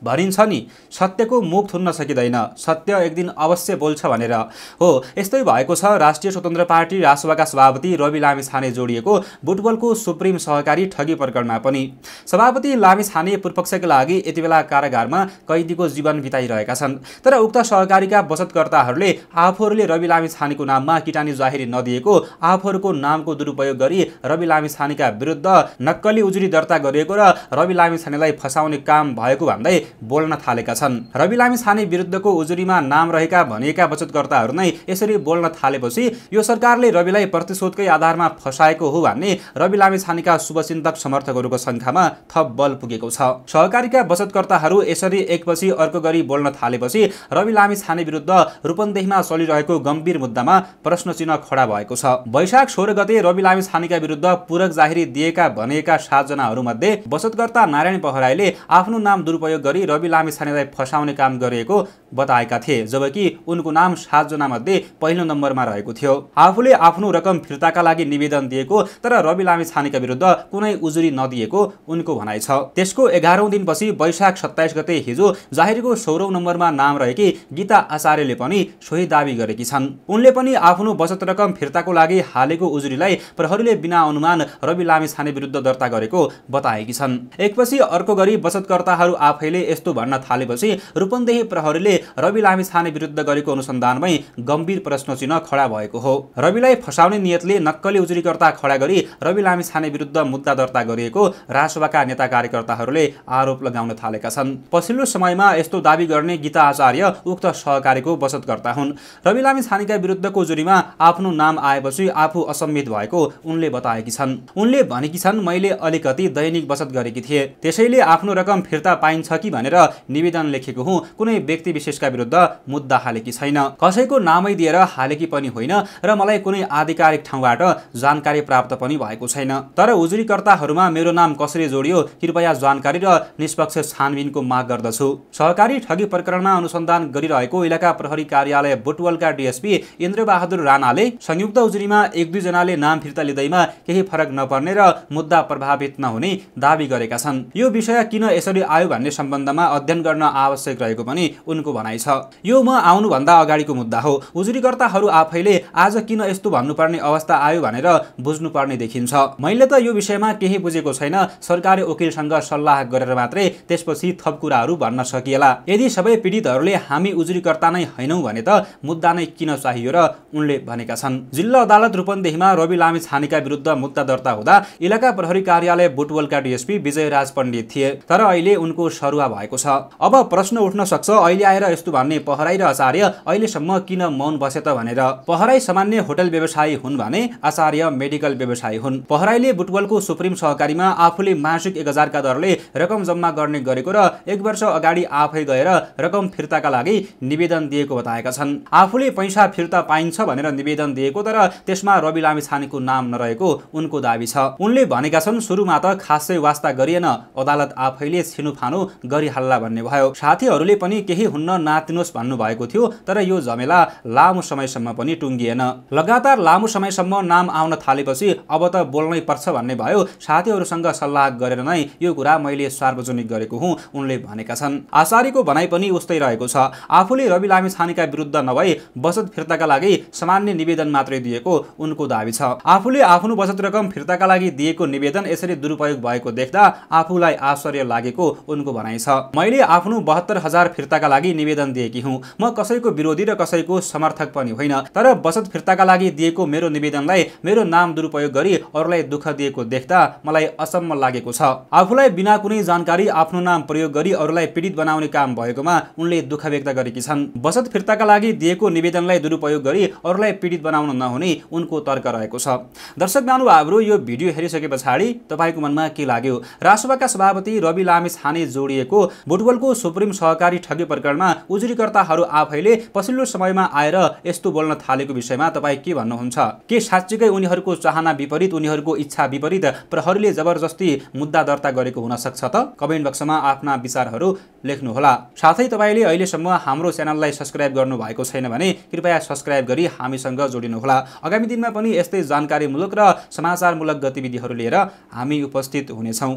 भनिन्छ नि सत्यको मुख थुन्न सकिँदैन, सत्य एक दिन अवश्य बोल्छ भनेर। हो यस्तै भएको छ राष्ट्रिय स्वतन्त्र पार्टी रासपाका सभापति रवि लामिछाने जोडिएको बुटवलको सुप्रिम सहकारी ठगी प्रकरणमा पनि। सभापति लामिछाने पूर्वपक्षका लागि यति बेला कारागारमा कैदीको जीवन बिताइरहेका छन्। तर उक्त सहकारीका बचतकर्ताहरूले आफूहरूले रवि लामिछानेको नाममा किटानी जाहेरी नदिएको, आफूहरूको नामको दुरुपयोग गरी रवि लामिछानेका विरुद्ध नक्कली उजुरी दर्ता गरिएको र रवि लामिछानेलाई फसाउने काम भएको भन्दै बोल्न थालेका छन्। रवि लामिछाने विरुद्धको उजुरीमा नाम रहेका भनिएका बचतकर्ताहरू नै यसरी बोल्न थालेपछि यो सरकारले रविलाई प्रतिशोधकै आधारमा फसाएको हो भन्ने रवि लामिछानेका शुभचिन्तक समर्थकहरूको संख्यामा थप बल पुगेको छ। सहकारीका बचतकर्ताहरू यसरी एकपछि अर्को गरी बोल्न थालेपछि रवि लामिछाने विरुद्ध रूपन्देहीमा चलिरहेको गम्भीर मुद्दामा प्रश्न चिन्ह खडा भएको छ। वैशाख 16 गते रवि लामिछानेका विरुद्ध पूरक जाहेरी दिएका भनिएका 7 जनाहरूमध्ये बचतकर्ता नारायण पहराईले आफ्नो नाम दुरुपयोग गरी रवि लामिछानेलाई फसाउने काम गरेको बताएका थिए, जबकि उनको नाम 7 जनामध्ये पहिलो नम्बरमा रहेको थियो। आफूले आफ्नो रकम फिर्ताका लागि निवेदन दिएको तर रवि लामिछानेका विरुद्ध कुनै उजुरी नदिएको उनको भनाइ छ। त्यसको 11औं दिनपछि वैशाख 27 गते हिजो जाहेरीको 16औं नम्बरमा नाम रहेकी गीता आचार्यले पनि सोही दावी गरेकी छन्। उनले पनि आफ्नो बचत रकम फिर्ताको लागि हालेको उजुरीलाई प्रहरीले बिना अनुमान रवि लामिछाने विरुद्ध दर्ता गरेको बताएकी छन्। एकपछि अर्को गरी बचतकर्ताहरू आफैले यस्तो भन्न थालेपछि रूपन्देही प्रहरीले रवि लामिछाने विरुद्ध गरेको अनुसन्धानमै गम्भीर प्रश्न चिन्ह खडा भएको हो। रविलाई फसाउने नियतले नक्कली उजुरीकर्ता खडा गरी रवि लामिछाने विरुद्ध मुद्दा दर्ता गरिएको रासपाका नेता कार्यकर्ताहरूले आरोप लगाउन थालेका छन्। पछिल्लो समयमा यस्तो दावी गर्ने गीता आचार्य उक्त सहकारीको बचतकर्ता हुन्। रवि लामिछानेका विरुद्धको उजुरीमा आफ्नो नाम आएपछि आफू असम्मित भएको उनले बताएकी छन्। उनले भनेकी छन्, मैले अलिकति दैनिक बचत गरेकी थिए, त्यसैले आफ्नो रकम फिर्ता पाइन्छ कि भनेर निवेदन लेखेको हुँ। कुनै व्यक्ति विशेषका विरुद्ध मुद्दा हालेकी छैन, कसैको नामै दिएर हालेकी पनि होइन र मलाई कुनै आधिकारिक ठाउँबाट जानकारी प्राप्त पनि भएको छैन। तर उजुरीकर्ताहरूमा मेरो नाम कसरी जोडियो कृपया जानकारी र निष्पक्ष छानबिनको माग गर्दछु। सहकारी ठगी प्रकरणमा अनुसन्धान गरिरहेको इलाका प्रहरी कार्यालय बुटवलका डीएसपी इन्द्रबहादुर राणाले संयुक्त उजुरीमा 1-2 जनाले नाम फिर्ता लिँदैमा केही फरक नपर्ने र मुद्दा प्रभावित नहुने दावी गरेका छन्। यो विषय किन यसरी आयो भन्ने सम्बन्धमा अध्ययन गर्न आवश्यक रहेको पनि उनको भनाइ छ। यो म आउनुभन्दा अगाडिको मुद्दा हो। उजुरीकर्ताहरू आफैले आज किन यस्तो भन्नुपर्ने अवस्था आयो भनेर बुझ्नुपर्ने देखिन्छ। मैले त यो विषयमा केही बुझेको छैन, सरकारी वकिलसँग सल्लाह गरेर मात्रै त्यसपछि थप कुराहरू भन्न सकिएला। यदि सबै पीडितहरूले हामी उजुरीकर्ता नै हैनौं भने त मुद्दा नै किन चाहियो र उनले भनेका छन्। जिल्ला अदालत रूपन्देहीमा रवि लामिछानेका विरुद्ध मुद्दा दर्ता हुँदा इलाका प्रहरी कार्यालय बुटवलका डीएसपी विजयराज पण्डित थिए, तर अहिले उनको सरुवा भएको छ। अब प्रश्न उठ्न सक्छ, अहिले आएर यस्तो भन्ने पहराई र आचार्य अहिलेसम्म किन मौन बसे त भनेर। पहराई सामान्य होटल व्यवसायी हुन् भने आचार्य मेडिकल व्यवसायी हुन्। पहराईले बुटवलको सुप्रिम सहकारीमा आफूले मासिक 1000 का दरले रकम जम्मा गर्ने गरेको र 1 वर्ष अगाडि आफै गएर रकम फिर्ताका लागि निवेदन दिएको बताएका छन्। आफूले पैसा फिर्ता पाइन्छ भनेर निवेदन दिएको तर त्यसमा रवि लामिछानेको नाम नरहेको उनको दावी छ। उनले भनेका छन्, सुरुमा त खासै वास्ता गरिएन, अदालत आफैले छिनुफानु गरिहाल्ला भन्ने भयो। साथीहरूले पनि केही हुन्न नातिनोस् भन्नु भएको थियो, तर यो झमेला लामो समयसम्म पनि टुङ्गिएन। लगातार लामो समयसम्म नाम आउन थालेपछि अब त बोल्नै पर्छ भन्ने भयो। साथीहरूसँग सल्लाह गरेर नै यो कुरा मैले सार्वजनिक गरेको हुँ, उनले भनेका छन्। आचार्यको भनाइ पनि उस्तै रहेको छ। आफूले रवि लामिछानेका विरुद्ध नभई बचत फिर्ताका लागि सामान्य निवेदन मात्रै दिएको उनको दावी छ। आफूले आफ्नो बचत रकम फिर्ताका लागि दिएको निवेदन यसरी दुरुपयोग भएको देख्दा आफूलाई आश्चर्य लागेको उनको भनाइ छ। मैले आफ्नो 72,000 फिर्ताका लागि निवेदन दिएकी हुँ। म कसैको विरोधी र कसैको समर्थक पनि होइन, तर बचत फिर्ताका लागि दिएको मेरो निवेदनलाई मेरो नाम दुरुपयोग गरी अरूलाई दुःख दिएको देख्दा मलाई असम्म लागेको छ। आफूलाई बिना कुनै जानकारी आफ्नो नाम प्रयोग गरी अरूलाई पीडित बनाउने काम भएकोमा उनले दुःख व्यक्त गरेकी छन्। बचत फिर्ताका लागि दिएको निवेदनलाई दुरुपयोग गरी अरूलाई पीडित बनाउन नहुने उनको तर्क रहेको छ। दर्शक महानुभावहरू, यो भिडियो हेरिसके पछाडि तपाईको मनमा के लाग्यो? रासपाका सभापति रवि लामिछाने जोडिएको बुटवलको सुप्रिम सहकारी ठगी प्रकरणमा उजुरीकर्ताहरू आफैले पछिल्लो समयमा आएर यस्तो बोल्न थालेको विषयमा तपाईँ के भन्नुहुन्छ? के साँच्चीकै उनीहरूको चाहना विपरीत, उनीहरूको इच्छा विपरीत प्रहरीले जबरजस्ती मुद्दा दर्ता गरेको हुन सक्छ त? कमेन्ट बक्समा आफ्ना विचारहरू लेख्नुहोला। साथै तपाईले अहिलेसम्म हाम्रो च्यानललाई सब्स्क्राइब गर्नु भएको छैन भने कृपया सब्स्क्राइब गरी हामीसँग जोडिनुहोला। आगामी दिनमा पनि यस्तै जानकारीमूलक र समाचारमूलक गतिविधिहरू लिएर हामी उपस्थित हुनेछौँ।